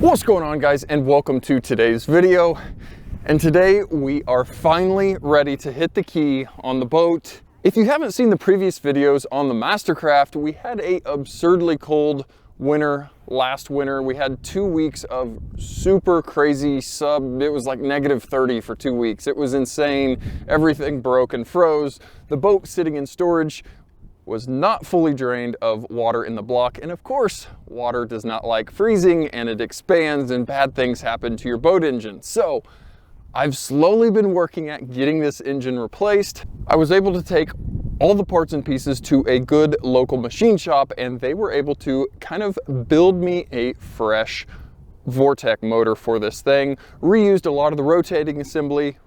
What's going on, guys, and welcome to today's video. And today we are finally ready to hit the key on the boat. If you haven't seen the previous videos on the Mastercraft, we had a absurdly cold winter last winter. We had 2 weeks of super crazy it was like -30 for 2 weeks. It was insane. Everything broke and froze. The boat sitting in storage was not fully drained of water in the block. And of course, water does not like freezing, and it expands and bad things happen to your boat engine. So I've slowly been working at getting this engine replaced. I was able to take all the parts and pieces to a good local machine shop, and they were able to kind of build me a fresh Vortec motor for this thing. Reused a lot of the rotating assembly,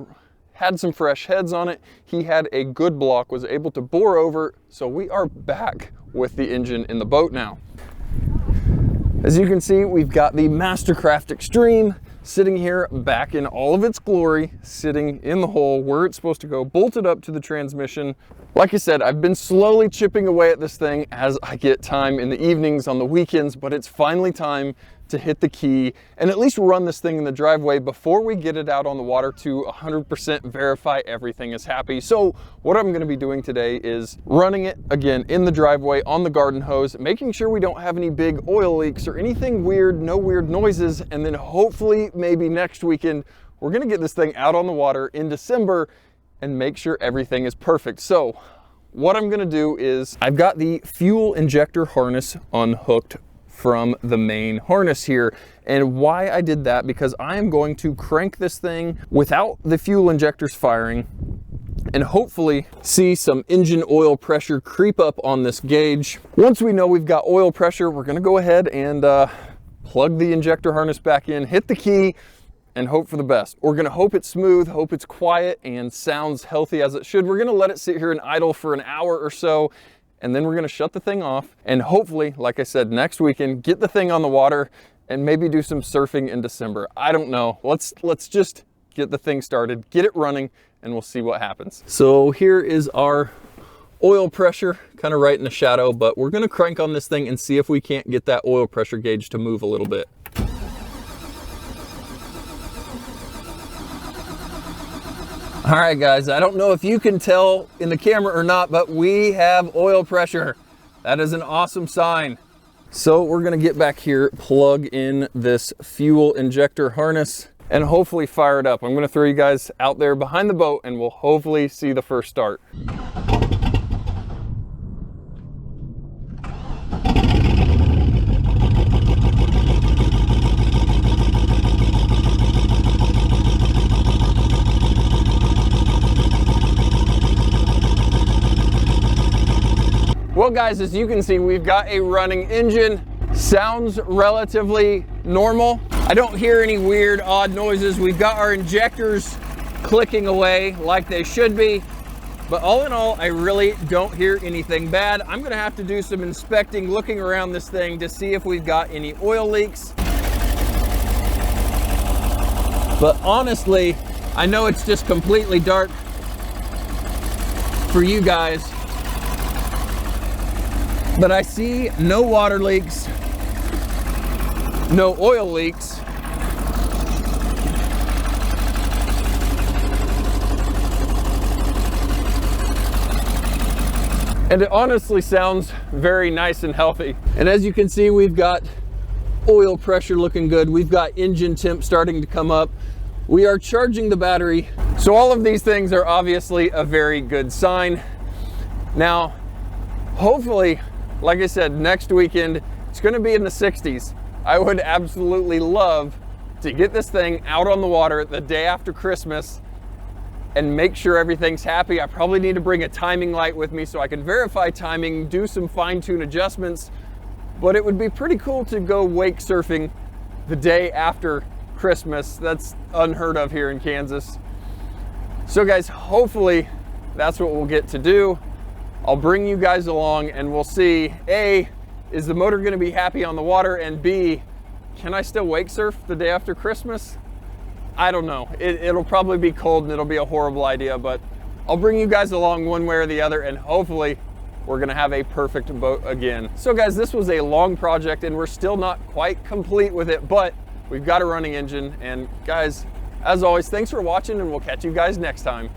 had some fresh heads on it. He had a good block, was able to bore over, so we are back with the engine in the boat now. As you can see, we've got the Mastercraft Extreme sitting here back in all of its glory, sitting in the hole where it's supposed to go, bolted up to the transmission. Like I said, I've been slowly chipping away at this thing as I get time in the evenings, on the weekends, but it's finally time to hit the key and at least run this thing in the driveway before we get it out on the water to 100% verify everything is happy. So what I'm going to be doing today is running it again in the driveway on the garden hose, making sure we don't have any big oil leaks or anything weird, no weird noises, and then hopefully maybe next weekend we're going to get this thing out on the water in December and make sure everything is perfect. So what I'm going to do is I've got the fuel injector harness unhooked from the main harness here. And why I did that, because I am going to crank this thing without the fuel injectors firing and hopefully see some engine oil pressure creep up on this gauge. Once we know we've got oil pressure, we're going to go ahead and plug the injector harness back in, hit the key, and hope for the best. We're going to hope it's smooth, hope it's quiet and sounds healthy as it should. We're going to let it sit here and idle for an hour or so, and then we're gonna shut the thing off and hopefully, like I said, next weekend, get the thing on the water and maybe do some surfing in December. I don't know. Let's just get the thing started, get it running, and we'll see what happens. So here is our oil pressure, kind of right in the shadow, but we're gonna crank on this thing and see if we can't get that oil pressure gauge to move a little bit. All right, guys, I don't know if you can tell in the camera or not, but we have oil pressure. That is an awesome sign. So we're gonna get back here, plug in this fuel injector harness, and hopefully fire it up. I'm gonna throw you guys out there behind the boat and we'll hopefully see the first start. Well, guys, as you can see, we've got a running engine. Sounds relatively normal. I don't hear any weird, odd noises. We've got our injectors clicking away like they should be. But all in all, I really don't hear anything bad. I'm gonna have to do some inspecting, looking around this thing to see if we've got any oil leaks. But honestly, I know it's just completely dark for you guys, but I see no water leaks, no oil leaks. And it honestly sounds very nice and healthy. And as you can see, we've got oil pressure looking good. We've got engine temp starting to come up. We are charging the battery. So all of these things are obviously a very good sign. Now, hopefully, like I said, next weekend, it's gonna be in the 60s. I would absolutely love to get this thing out on the water the day after Christmas and make sure everything's happy. I probably need to bring a timing light with me so I can verify timing, do some fine-tune adjustments, but it would be pretty cool to go wake surfing the day after Christmas. That's unheard of here in Kansas. So guys, hopefully that's what we'll get to do. I'll bring you guys along and we'll see, A, is the motor gonna be happy on the water, and B, can I still wake surf the day after Christmas? I don't know. It'll probably be cold and it'll be a horrible idea, but I'll bring you guys along one way or the other, and hopefully we're gonna have a perfect boat again. So guys, this was a long project and we're still not quite complete with it, but we've got a running engine. And guys, as always, thanks for watching, and we'll catch you guys next time.